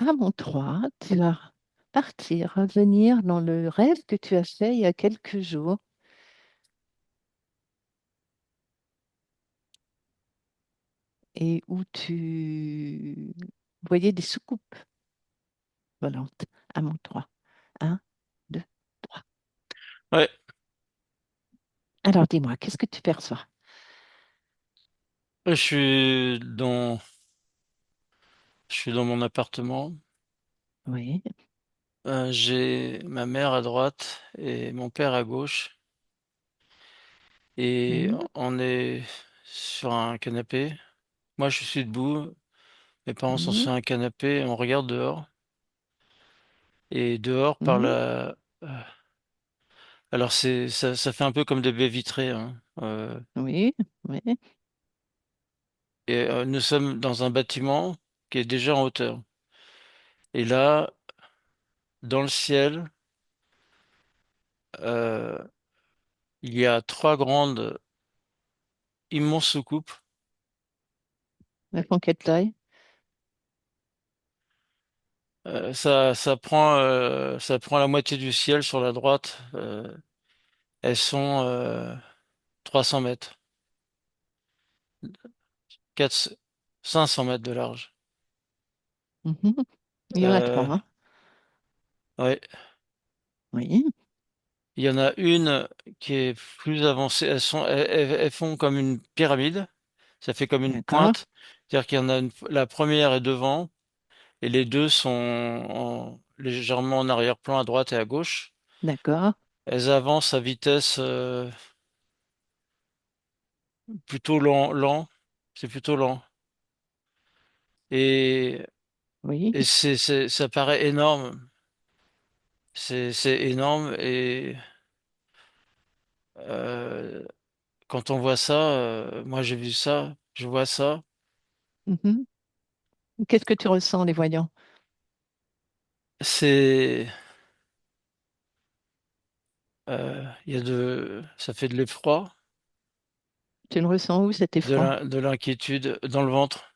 À mon 3, tu vas partir, revenir dans le rêve que tu as fait il y a quelques jours et où tu voyais des soucoupes volantes. À mon 3. Un, 2, 3. Ouais, Alors dis-moi, qu'est-ce que tu perçois? je suis je suis dans mon appartement. Oui. J'ai ma mère à droite et mon père à gauche. Et Mhm, on est sur un canapé. Moi, je suis debout. Mes parents sont mhm, sur un canapé. On regarde dehors. Et dehors, mhm. alors ça fait un peu comme des baies vitrées, hein. Oui, oui. Nous sommes dans un bâtiment qui est déjà en hauteur. Et là, dans le ciel, euh, il y a trois grandes, immenses soucoupes. La conquête taille. Ça prend la moitié du ciel sur la droite. Elles sont 300 mètres, 4, 500 mètres de large. Mhm. Il y en a Euh, trois, hein. ouais. Oui, Il y en a une qui est plus avancée. Elles font comme une pyramide. Ça fait comme une d'accord, pointe. C'est-à-dire qu'il y en a la première est devant et les deux sont légèrement en arrière-plan à droite et à gauche. d'accord. Elles avancent à vitesse plutôt lent. C'est plutôt lent. Et, Oui. ça paraît énorme. C'est énorme et euh, quand on voit ça, moi j'ai vu ça, je vois ça. Mhm. Qu'est-ce que tu ressens en les voyant? C'est, ça fait de l'effroi, Tu le ressens où cet effroi? de l'inquiétude dans le ventre.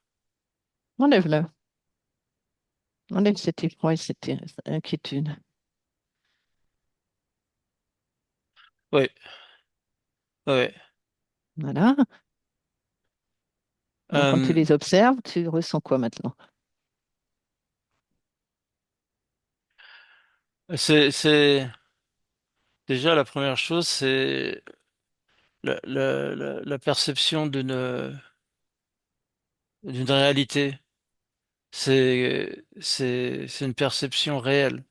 Enlève-le. Enlève cet effroi et cette inquiétude. Oui, oui. Voilà. Donc, quand tu Euh, les observes, tu ressens quoi maintenant? c'est déjà la première chose, c'est la perception d'une réalité. C'est une perception réelle,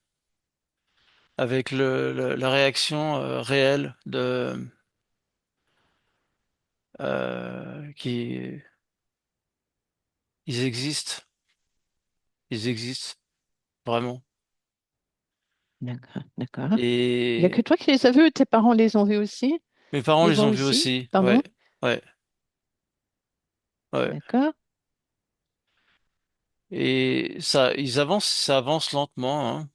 avec la réaction réelle qui ils ils existent vraiment. D'accord, d'accord. Il n'y a que Et toi qui les as vus, tes parents les ont vus aussi? mes parents Les les voient ont vus aussi? aussi. Pardon? Ouais, ouais, ouais. D'accord. Et ça avance lentement, hein.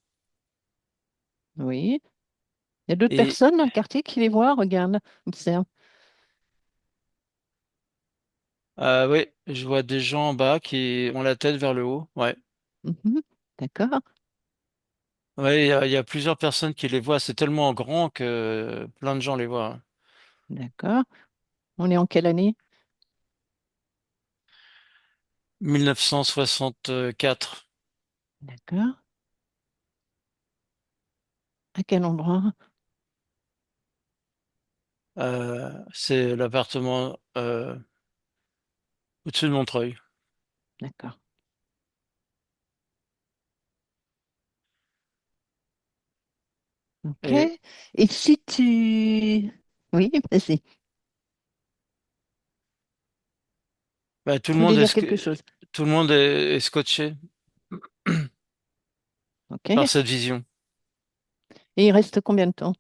Oui. Il y a d'autres Et personnes dans le quartier qui les voient? Regarde, observe. ouais, je vois des gens en bas qui ont la tête vers le haut. Ouais, Mhm. D'accord, ouais, il y a plusieurs personnes qui les voient. C'est tellement grand que plein de gens les voient, hein. d'accord. On est en quelle année? 1964. D'accord. À quel endroit? C'est l'appartement au-dessus de Montreuil. D'accord. OK. Et Et si tu... Oui, vas-y. bah, Tu voulais dire quelque chose. tout le monde est scotché par OK. cette vision. Et il reste combien de temps?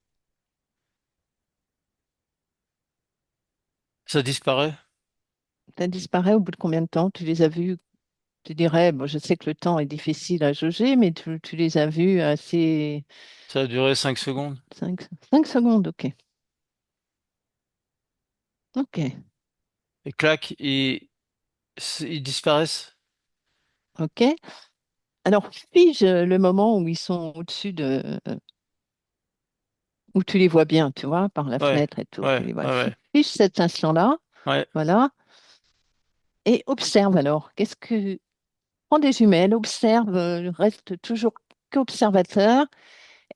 Ça disparaît. Ça disparaît au bout de combien de temps? Tu les as vus, tu dirais, bon, je sais que le temps est difficile à jauger, mais tu les as vus assez... Ça a duré 5 secondes. 5 secondes, OK. OK. Et clac, ils disparaissent. OK. Alors, fige le moment où ils sont au-dessus où tu les vois bien, tu vois, par la Ouais, fenêtre et tout, tu ouais, les vois. ouais, ouais, Fige cet instant-là, ouais. voilà, et observe alors. Prends des jumelles, observe, reste toujours qu'observateur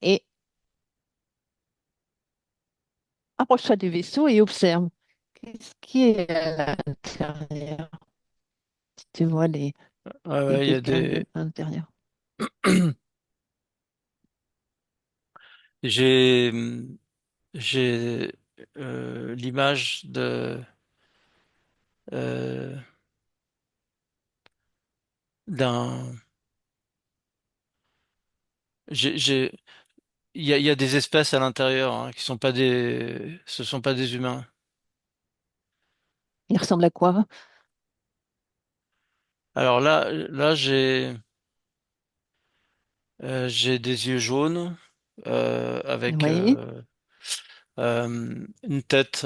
et approche-toi du vaisseau et observe. Qu'est-ce qui est à l'intérieur? Si tu vois Ouais, il y a ouais, il y a quelqu'un des. à l'intérieur. J'ai j'ai l'image euh, d'un. J'ai il y a des espèces à l'intérieur hein, qui sont pas des. Ce sont pas des humains. Il ressemble à quoi? Alors là j'ai des yeux jaunes avec Oui, une tête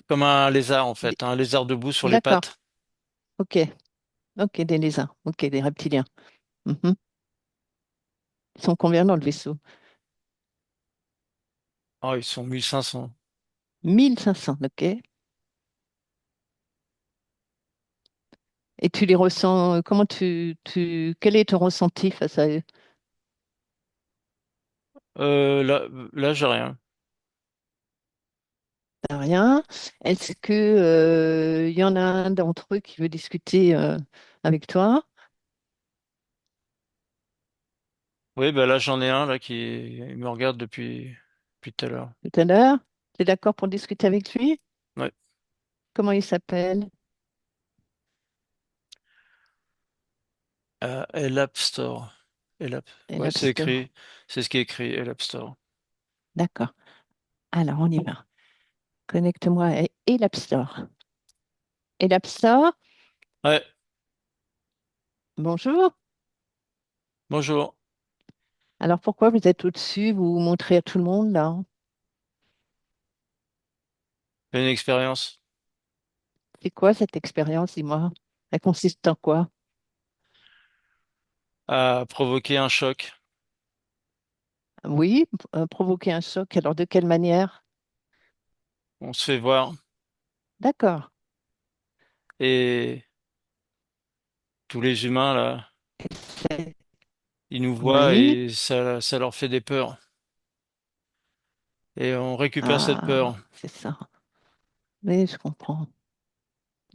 comme un lézard en d- fait, un lézard debout sur les d'accord. pattes. Ok, ok, des lézards, ok, des reptiliens. Mhm. Ils sont combien dans le vaisseau? Oh, ils sont 1500. 1500, ok. Et tu les ressens, comment quel est ton ressenti face à eux? Là j'ai rien. T'as rien. Est-ce que, il y en a un d'entre eux qui veut discuter, avec toi Oui, bah là j'en ai un là qui il me regarde depuis tout à l'heure. tout à l'heure? Tu es d'accord pour discuter avec lui? Ouais. Comment il s'appelle? El App Store. El App. Et Ouais, l'App Store. c'est ce qui est écrit El App Store. D'accord. Alors, on y va. Connecte-moi et l'App Store. Et l'App Store, Ouais. bonjour. Bonjour. Alors, pourquoi vous êtes au-dessus? Vous vous montrez à tout le monde, là? J'ai une expérience C'est quoi cette expérience, dis-moi? Elle consiste en quoi? à provoquer un choc. Oui, provoquer un choc. Alors, de quelle manière? On se fait voir D'accord. et tous les humains là, C'est- ils nous voient Oui. et ça leur fait des peurs. Et on récupère cette Ah, peur. c'est ça. Oui, je comprends.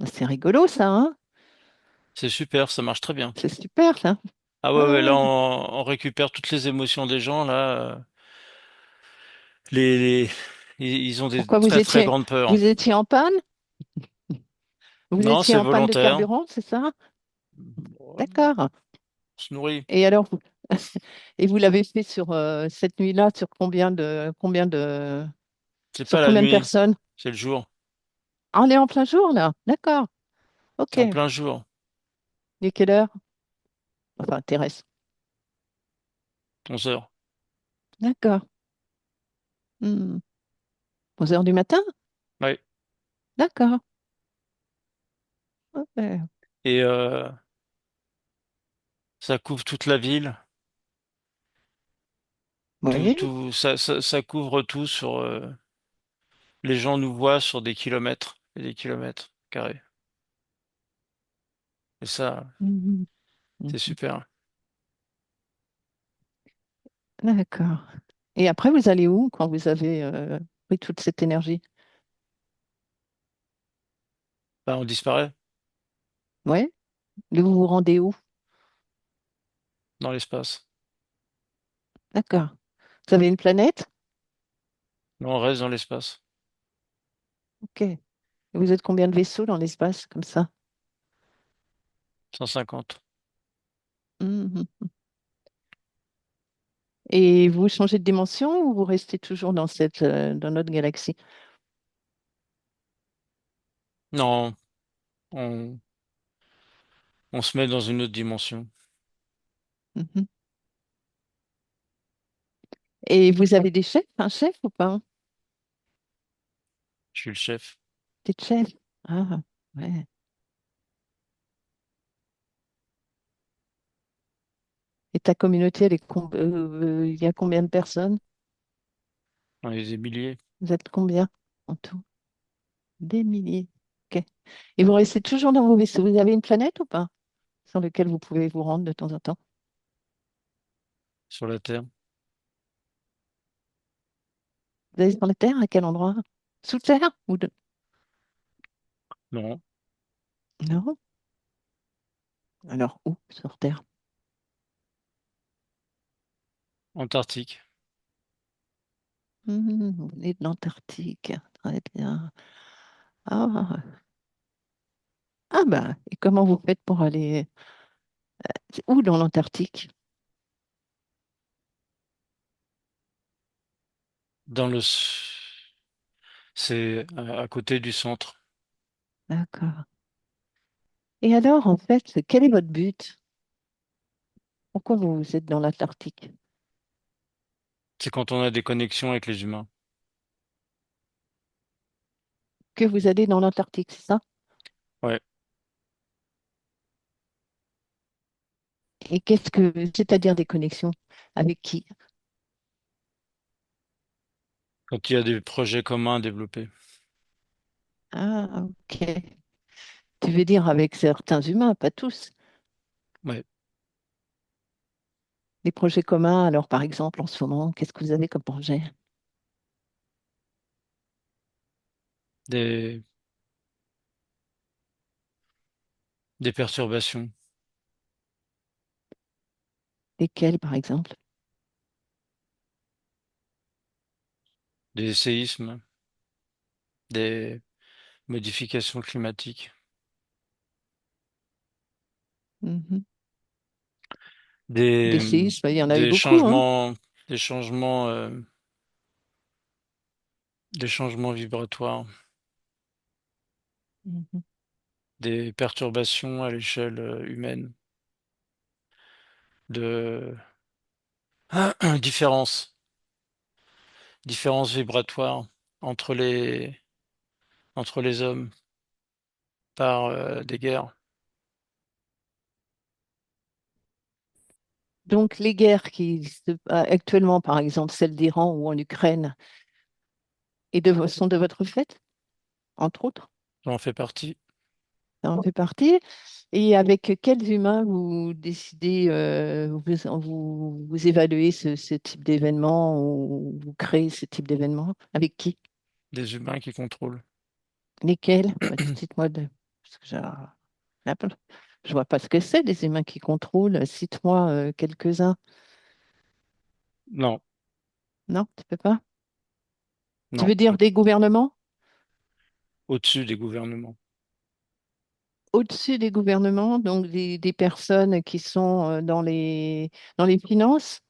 C'est rigolo, ça, hein? C'est super, ça marche très bien. C'est super, ça. Ah ouais, ouais, là Ah, on récupère toutes les émotions des gens là. Les ils ont des pourquoi très très grandes peurs. vous étiez en panne? Vous Non, étiez c'est en panne de volontaire. carburant, c'est ça? On D'accord. se nourrit. Et alors, et vous l'avez fait sur cette nuit-là, sur C'est pas sur la combien de nuit, personnes? c'est le jour. Ah, on est en plein jour, là. D'accord. Ok. C'est en plein jour. Il est quelle heure? Enfin, terrestre. 11 heures. D'accord. Hmm. 11 heures du matin? Ouais. D'accord. Ok. Et ça couvre toute la ville. Oui. Ça couvre tout sur. Les gens nous voient sur des kilomètres et des kilomètres carrés. Et ça, Mhm. c'est Mhm. super. D'accord. Et après, vous allez où quand vous avez pris toute cette énergie? Bah, on disparaît Oui. Vous vous rendez où? dans l'espace. D'accord. Vous avez une planète? Nous, on reste dans l'espace. Ok. Et vous êtes combien de vaisseaux dans l'espace comme ça? 150. Mhm. Et vous changez de dimension ou vous restez toujours dans dans notre galaxie? Non, on, on se met dans une autre dimension. Mhm. Et vous avez des chefs, un chef ou pas? Je suis le chef. Des chefs? Ah, ouais. Ah, ouais. Chef. Ah, ouais. ta communauté, il y a combien de personnes? On est des milliers. Vous êtes combien en tout? Des milliers. Ok. Et vous restez toujours dans vos vaisseaux. Vous avez une planète ou pas? Sur lequel vous pouvez vous rendre de temps en temps. Sur la Terre. Vous allez sur la Terre, à quel endroit? Sous terre ou de... Non, Non? Alors où sur Terre? Antarctique. Vous venez de l'Antarctique. Très bien. Ah, ah bah, et comment vous faites pour aller... C'est où dans l'Antarctique? Dans le... C'est à côté du centre. D'accord. Et alors, en fait, quel est votre but? Pourquoi vous êtes dans l'Antarctique? C'est quand on a des connexions avec les humains. Que vous allez dans l'Antarctique, c'est ça? Ouais. Et qu'est-ce que, c'est-à-dire des connexions? Avec qui? Quand il y a des projets communs à développer. Ah, ok. Tu veux dire avec certains humains, pas tous. Ouais. Des projets communs, alors par exemple, en ce moment, qu'est-ce que vous avez comme projet? Des, des perturbations. Lesquels, par exemple? Des séismes. Des modifications climatiques. Mhm. Des Des, séismes, il y en a eu des beaucoup, hein? changements, des changements, des changements vibratoires. Mhm. Des perturbations à l'échelle humaine. De différences. Différences vibratoires entre entre les hommes par des guerres. Donc, les guerres actuellement, par exemple, celle d'Iran ou en Ukraine, sont de votre fait, entre autres, J'en fais partie. ça en fait partie. Et avec quels humains vous décidez, vous évaluez ce type d'événement ou vous créez ce type d'événement? Avec qui? Des humains qui contrôlent. Lesquels? Bah, cite-moi parce que je vois pas ce que c'est, des humains qui contrôlent. Cite-moi quelques-uns. Non, Non, tu peux pas? Tu non. veux dire des gouvernements? Au-dessus des gouvernements. Au-dessus des gouvernements, donc des personnes qui sont dans les finances.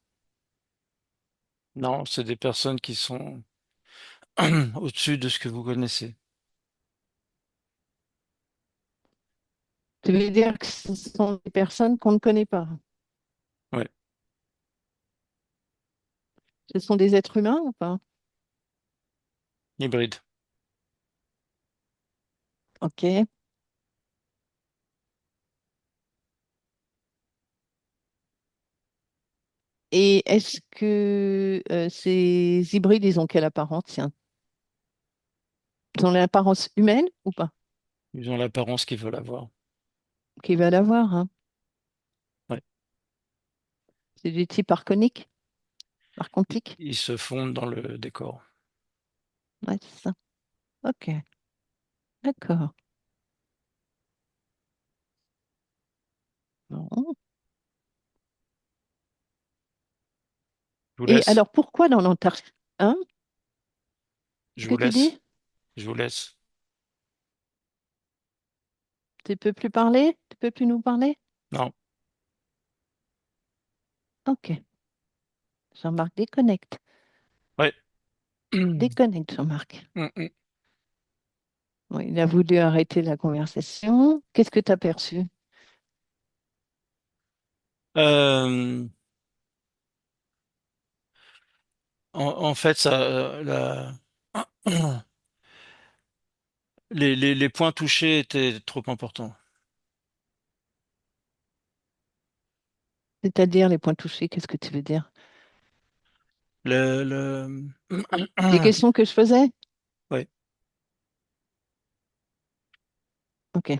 Non, c'est des personnes qui sont au-dessus de ce que vous connaissez. Tu veux dire que ce sont des personnes qu'on ne connaît pas. Ouais. Ce sont des êtres humains ou pas? Hybride. OK. Et est-ce que ces hybrides, ils ont quelle apparence? Tiens, ils ont l'apparence humaine ou pas? Ils ont l'apparence qu'ils veulent avoir. Qu'ils veulent avoir, hein. Ouais. C'est du type archonique, archontique? Ils se fondent dans le décor. Ouais, c'est ça. OK, d'accord. Bon. Je vous Et laisse. alors, pourquoi dans l'Antarctique? Hein? Qu'est-ce Je que vous tu dis? laisse. Je vous laisse. Tu peux plus parler? Tu peux plus nous parler? Non. OK. Jean-Marc, déconnecte. Ouais. Déconnecte, Jean-Marc. Mm, mm. Bon, il a voulu arrêter la conversation. Qu'est-ce que tu as perçu? Euh, en fait, les points touchés étaient trop importants. C'est-à-dire les points touchés, qu'est-ce que tu veux dire? Le... Les questions que je faisais? Ouais, Ok.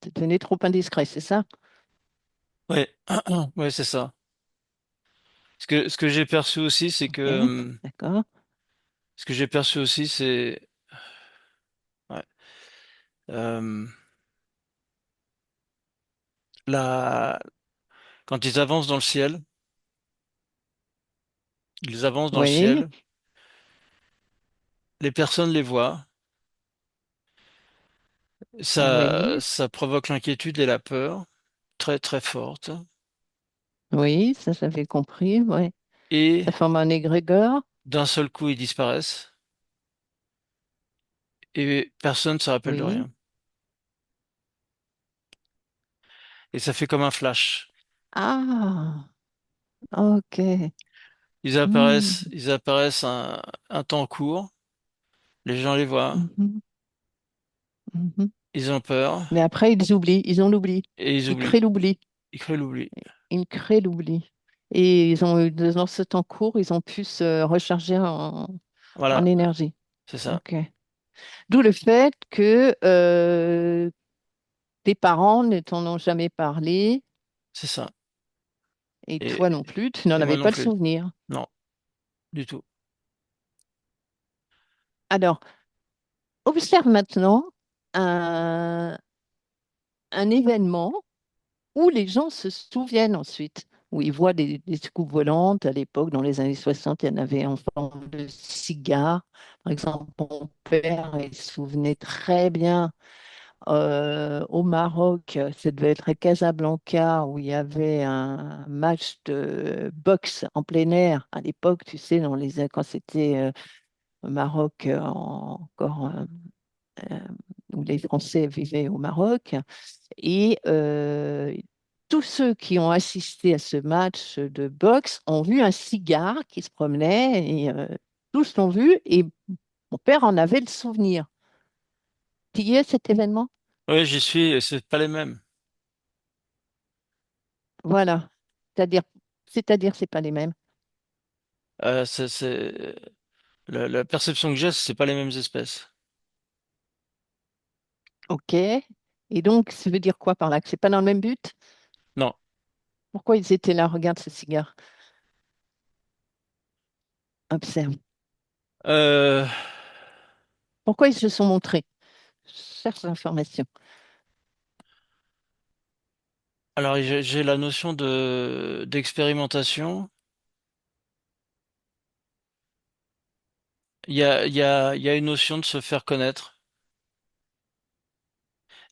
C'est devenu trop indiscret, c'est ça? ouais, ouais, c'est ça. Ce que j'ai perçu aussi, c'est que, Ok, d'accord. ce que j'ai perçu aussi, c'est, ouais, euh, la, quand ils avancent dans le Oui, ciel, les personnes les voient, oui, ça provoque l'inquiétude et la peur, très, très forte, oui, ça j'avais compris, oui. et Ça forme un égrégore, d'un seul coup, ils disparaissent, et personne ne se rappelle de oui. rien. Et ça fait comme un flash. Ah, ok. Hmm, Ils apparaissent un temps court, les gens les voient, mhm, mhm. ils ont peur, Mais après, ils oublient, ils ont l'oubli. et ils Ils oublient. créent l'oubli. Ils créent l'oubli. Ils créent l'oubli. Et ils ont, dans ce temps court, ils ont pu se recharger en Voilà, énergie. c'est ça, Ok. D'où le fait que tes parents ne t'en ont jamais parlé c'est ça. et Et, toi non plus, tu n'en et moi avais non pas le plus. souvenir. Non, du tout. Alors, observe maintenant un, un événement où les gens se souviennent ensuite, où ils voient des soucoupes volantes. À l'époque, dans les années 60, il y en avait en forme de cigare. Par exemple, mon père, il se souvenait très bien au Maroc, ça devait être à Casablanca, où il y avait un match de boxe en plein air. À l'époque, tu sais, quand c'était au Maroc, encore euh, où les Français vivaient au Maroc. Et tous ceux qui ont assisté à ce match de boxe ont vu un cigare qui se promenait et tous l'ont vu et mon père en avait le souvenir. Tu y es, cet événement? Oui, j'y suis, et c'est pas les mêmes. Voilà. C'est-à-dire, c'est-à-dire, c'est pas les mêmes. C'est, la perception que j'ai, c'est pas les mêmes espèces. OK. Et donc, ça veut dire quoi par là? Que c'est pas dans le même but? Non. Pourquoi ils étaient là? Regarde ce cigare. Observe. Euh, Pourquoi ils se sont montrés? Cherche l'information. alors, j'ai la notion d'expérimentation. Il y a une notion de se faire connaître.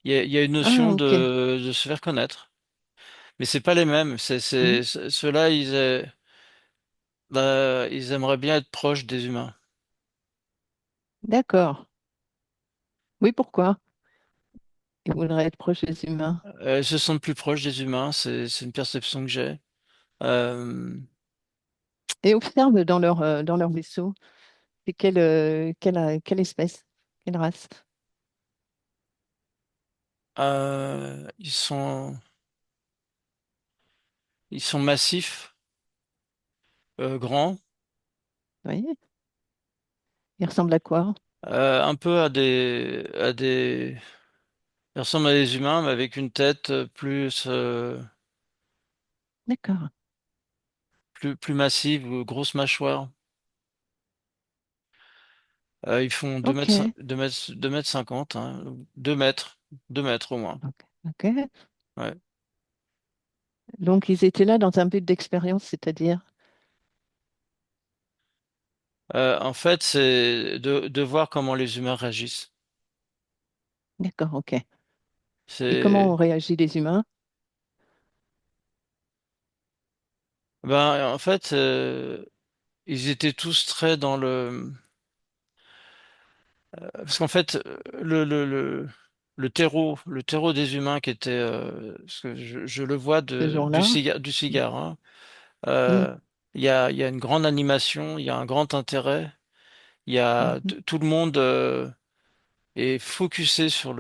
Il y a une Ah, notion OK. de se faire connaître. Mais c'est pas les mêmes. Hmm. Ceux-là, ils aimeraient bien être proches des humains. D'accord. Oui, pourquoi? Ils voudraient être proches des humains. Ils se sentent plus proches des humains. C'est une perception que j'ai. Euh, Et observe dans leur vaisseau. C'est quelle espèce? Quelle race? euh, ils sont massifs, grands, Oui. Ils ressemblent à quoi? un peu ils ressemblent à des humains, mais avec une tête D'accord. plus massive, grosse mâchoire. Ils font OK. 2 mètres 50, hein, 2 mètres, 2 mètres au moins. OK. OK. Ouais. Donc, ils étaient là dans un but d'expérience, c'est-à-dire? En fait, c'est de voir comment les humains réagissent. D'accord, OK. Et comment ont C'est, réagi les humains? en fait, ils étaient tous très dans parce qu'en fait, le terreau des humains qui était, parce que je le vois Ce jour-là? du Mm, cigare, hein. mm, Euh, il y a une grande animation, il y a un grand intérêt, mhm, tout le monde est focusé sur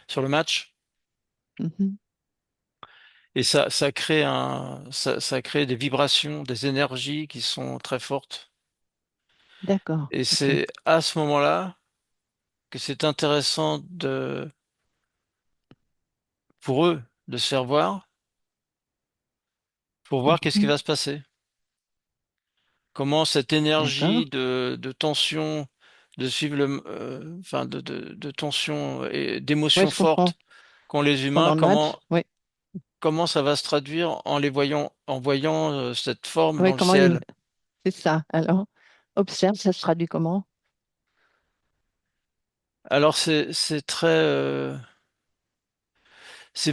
sur le match. mhm. Et ça crée des vibrations, des énergies qui sont très fortes. D'accord, Et ok. c'est à ce moment-là que c'est intéressant pour eux de se faire voir, pour voir qu'est-ce qui Mhm. va se passer. Comment cette D'accord. énergie de tension, de suivre enfin de tension et Oui, d'émotions je comprends. fortes qu'ont les humains, Pendant le match, oui. comment ça va se traduire en les voyant, en voyant cette forme Oui, dans le comment il... ciel. C'est ça. Alors, observe, ça se traduit comment? Alors c'est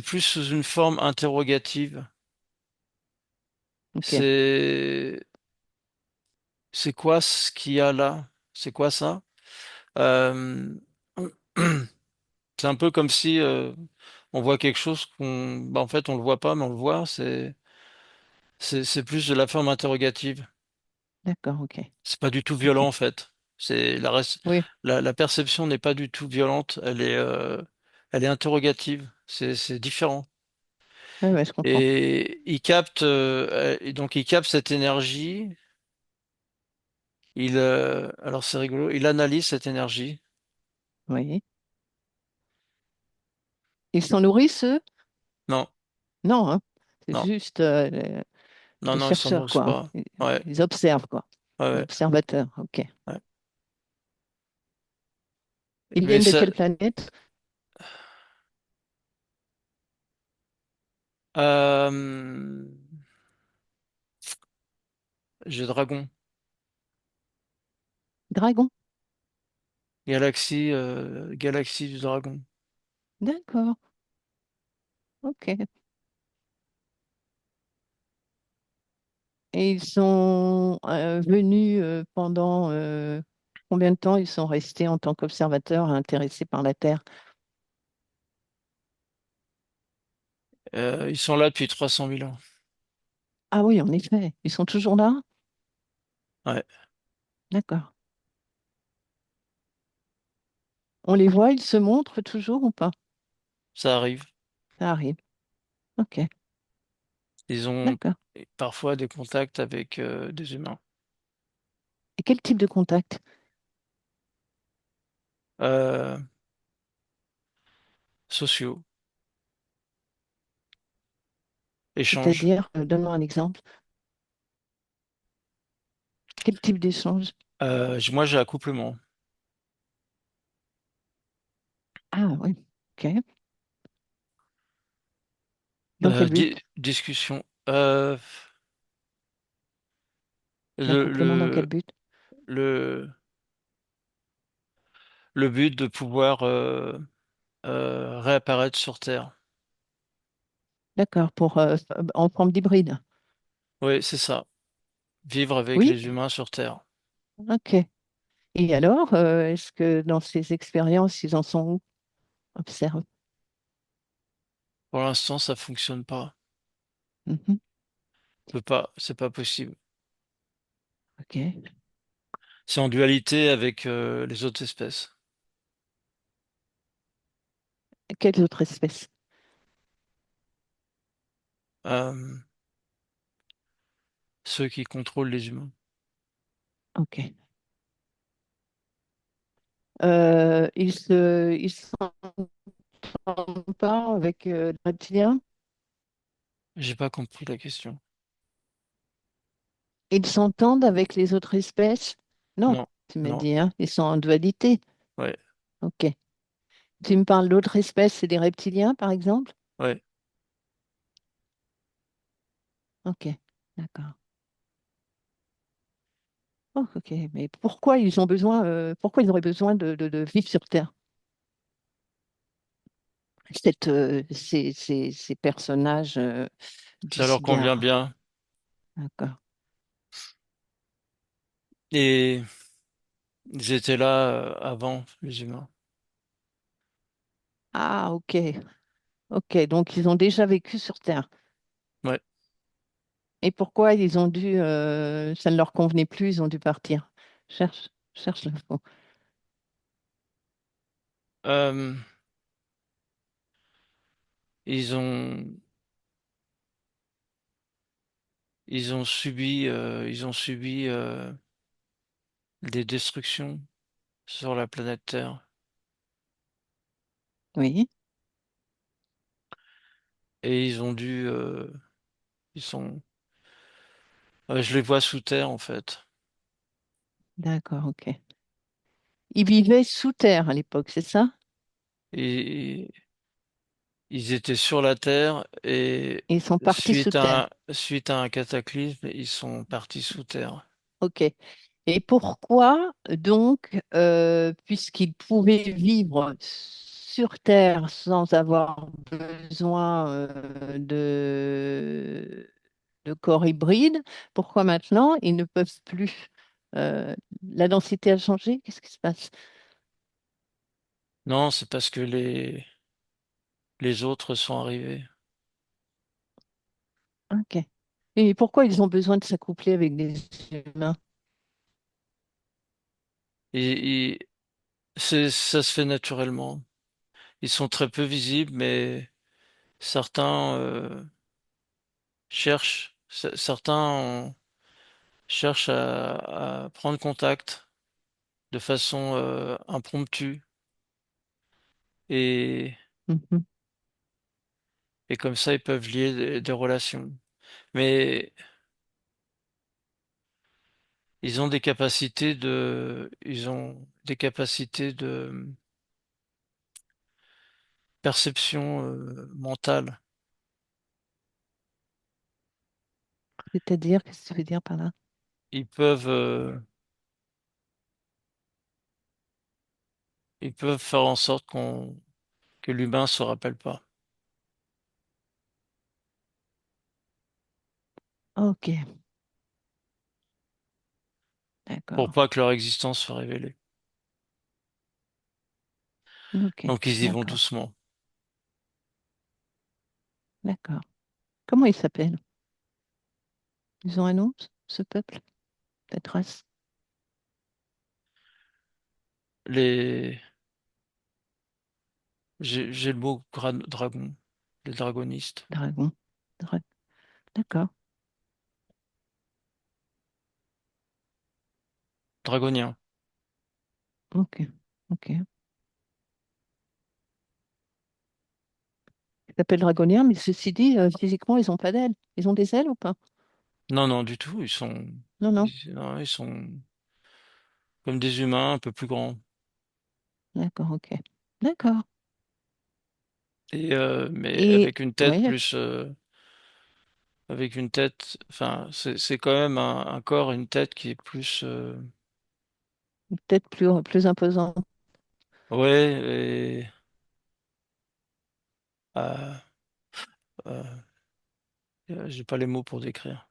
plus sous une forme interrogative. Ok, C'est c'est quoi ce qu'il y a là? C'est quoi ça? Euh, c'est un peu comme si on voit quelque chose en fait on le voit pas mais on le voit. C'est plus de la forme interrogative. d'accord, ok. C'est pas du tout Ok. violent en fait. C'est Oui, la perception n'est pas du tout violente. Elle est interrogative. C'est différent. oui, oui, je comprends. Et et donc il capte cette énergie. Alors c'est rigolo. Il analyse cette énergie. Oui. Ils s'en nourrissent, eux? Non, Non, hein. C'est non, juste non, des non, ils s'en chercheurs, nourrissent quoi. pas. Ouais, Ils observent, quoi. ouais, ouais. Observateurs, ok. Ouais. Ils Mais viennent de ça, quelle planète? euh, j'ai Dragon, Dragon. Galaxie du Dragon. D'accord, ok. Et ils sont venus pendant combien de temps ils sont restés en tant qu'observateurs intéressés par la Terre? Ils sont là depuis 300 000 ans. Ah oui, en effet. Ils sont toujours là? Ouais, D'accord. On les voit, ils se montrent toujours ou pas? ça arrive. Ça arrive. Ok, Ils ont d'accord. parfois des contacts avec des humains. Et quel type de contact? Euh, sociaux, échanges. C'est-à-dire, donne-moi un exemple. Quel type d'échange? Moi, j'ai accouplement. Ah oui, ok. Dans quel but? Discussion. Le, L'accouplement dans quel le, but? le, le but de pouvoir réapparaître sur Terre. D'accord, pour en forme d'hybride. Oui, c'est ça. Vivre avec Oui, les humains sur Terre. ok. Et alors, est-ce que dans ces expériences, ils en sont où? Observe. Pour l'instant, ça fonctionne pas. Mhm. Peut pas, c'est pas possible. Ok. C'est en dualité avec les autres espèces. Quelles autres espèces? Euh, ceux qui contrôlent les humains. Ok. Ils s'entendent pas avec les reptiliens? J'ai pas compris la question. Ils s'entendent avec les autres espèces? Non, Non, tu m'as non, dit, hein. Ils sont en dualité. ouais, Ok. Tu me parles d'autres espèces, c'est des reptiliens, par exemple? ouais. Ok. D'accord. Oh, ok. Mais pourquoi ils ont besoin, pourquoi ils auraient besoin de vivre sur Terre? Ces personnages Ça leur convient décideurs. bien. D'accord. Et ils étaient là avant, les humains. Ah, ok. Ok. Donc, ils ont déjà vécu sur Terre. Ouais. Et pourquoi ils ont dû, ça ne leur convenait plus, ils ont dû partir. Cherche, cherche l'info. Euh, ils ont, ils ont subi des destructions sur la planète Terre Oui, et ils sont, je les vois sous terre en fait. d'accord, ok. Ils vivaient sous terre à l'époque, c'est ça? Et ils étaient sur la Terre et Ils sont partis sous terre. suite à un cataclysme, ils sont partis sous terre. Ok. Et pourquoi donc, puisqu'ils pouvaient vivre sur Terre sans avoir besoin de corps hybrides, pourquoi maintenant ils ne peuvent plus? La densité a changé? Qu'est-ce qui se passe? Non, c'est parce que les autres sont arrivés. Ok. Et pourquoi ils ont besoin de s'accoupler avec des humains? Et, ça se fait naturellement. Ils sont très peu visibles, mais certains certains cherchent à prendre contact de façon impromptue et, Mhm. et comme ça ils peuvent lier des relations. Mais ils ont des capacités de perception mentale. C'est-à-dire, qu'est-ce que tu veux dire par là? Ils peuvent, ils peuvent faire en sorte que l'humain se rappelle pas, Ok, pour d'accord. pas que leur existence soit révélée. Ok, Donc ils y vont d'accord, doucement. d'accord. Comment ils s'appellent? Ils ont un nom, ce peuple, cette race? Les, j'ai le mot dragon, les dragonistes, Dragon. Dra- D'accord, dragoniens. ok, ok. Ils s'appellent dragonniers, mais ceci dit, physiquement, ils n'ont pas d'ailes. Ils ont des ailes ou pas? Non, non, du tout. Non, non. Non, ils sont comme des humains un peu plus grands. D'accord, ok. D'accord. Et mais Et avec une tête oui, plus, avec une tête. Enfin, c'est quand même un corps, une tête qui est plus. peut-être plus imposant. Ouais. Et euh, euh, j'ai pas les mots pour décrire.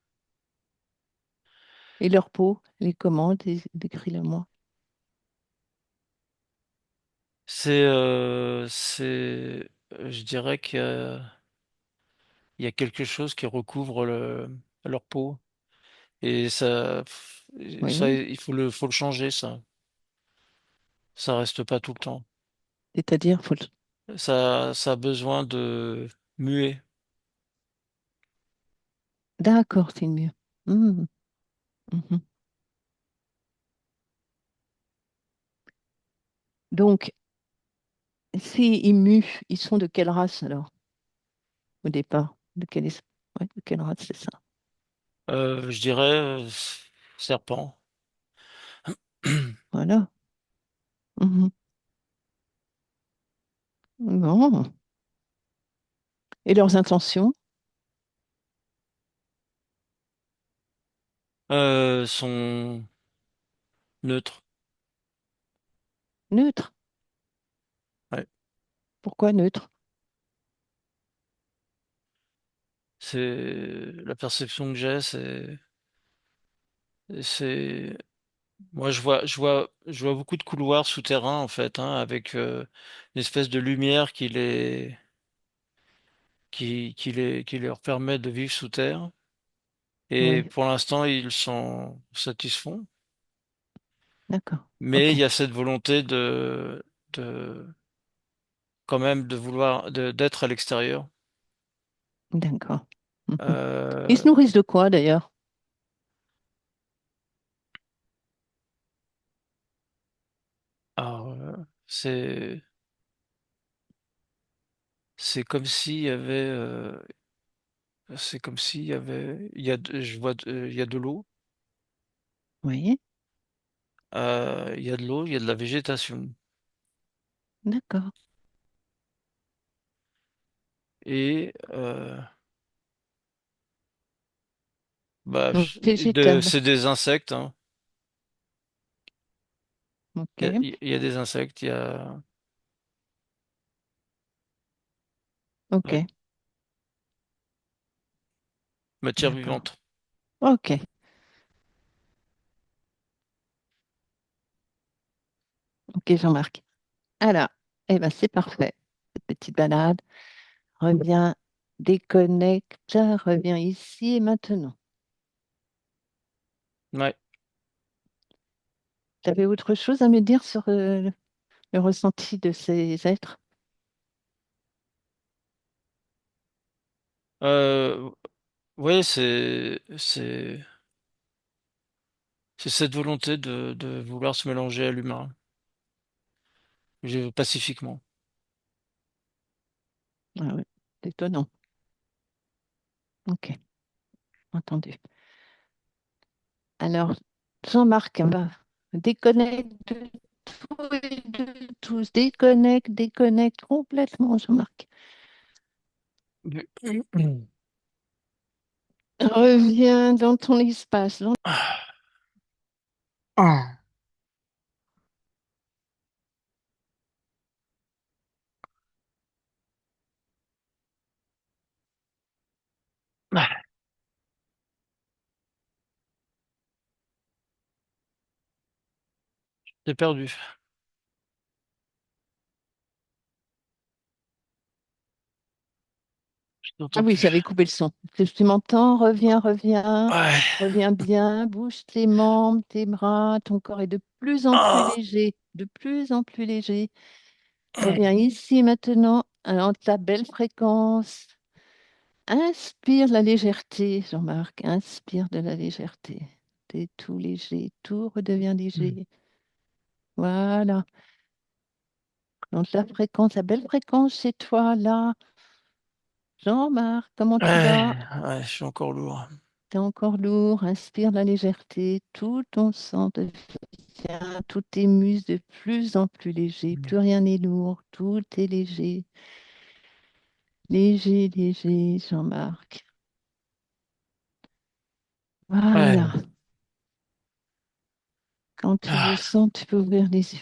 Et leur peau, les commandes, décris-le-moi. Je dirais il y a quelque chose qui recouvre leur peau. Et ça, Oui, faut le changer, ça. Ça reste pas tout le temps. c'est-à-dire, Ça a besoin de muer. D'accord, c'est mieux. Mhm, mhm. Donc, si ils muent, ils sont de quelle race alors, au départ? Ouais, de quelle race c'est ça? Je dirais serpent. Voilà. Mhm. Bon. Et leurs intentions? Sont neutres. Neutres. Ouais. Pourquoi neutres? C'est la perception que j'ai, c'est, moi je vois beaucoup de couloirs souterrains en fait, hein, avec une espèce de lumière qui leur permet de vivre sous terre. Et Oui, pour l'instant, ils s'en satisfont. d'accord. Mais Ok, il y a cette volonté de, quand même de vouloir, d'être à l'extérieur. d'accord. Ils se Euh, nourrissent de quoi d'ailleurs? alors, c'est comme s'il y avait, c'est comme s'il y avait, il y a, je vois, il y a de l'eau, Oui, il y a de l'eau, il y a de la végétation. d'accord. Et bah, Donc, végétal. c'est des insectes, hein. Ok, Il y a des insectes, il y a ouais, ok, matière d'accord. vivante. Ok, ok, Jean-Marc. Alors, eh ben, c'est parfait. Cette petite balade. Reviens, déconnecte, reviens ici et maintenant. Ouais. Tu avais autre chose à me dire sur le ressenti de ces êtres? Euh, ouais, c'est cette volonté de vouloir se mélanger à l'humain, pacifiquement. Ah oui, c'est étonnant. Ok, entendu. Alors, Jean-Marc, va déconnecte de tout et de tous. Déconnecte, déconnecte complètement, Jean-Marc. Reviens dans ton espace. Ah. T'es perdu. Je Ah t'entends oui, plus. j'avais coupé le son. Tu m'entends? Reviens, reviens. Ouais. Reviens bien. Bouge tes membres, tes bras. Ton corps est de plus en plus Ah. léger. De plus en plus léger. Reviens ici maintenant. Alors, ta belle fréquence. Inspire la légèreté, Jean-Marc. Inspire de la légèreté. T'es tout léger. Tout redevient léger. Voilà. Donc, la fréquence, la belle fréquence chez toi, là. Jean-Marc, comment tu vas? Ouais, je suis encore lourd. T'es encore lourd. Inspire la légèreté. Tout ton sang devient, tous tes muscles de plus en plus légers. Plus rien n'est lourd. Tout est léger. Léger, léger, Jean-Marc. Ouais. Voilà. Quand tu le Ah. sens, tu peux ouvrir les yeux.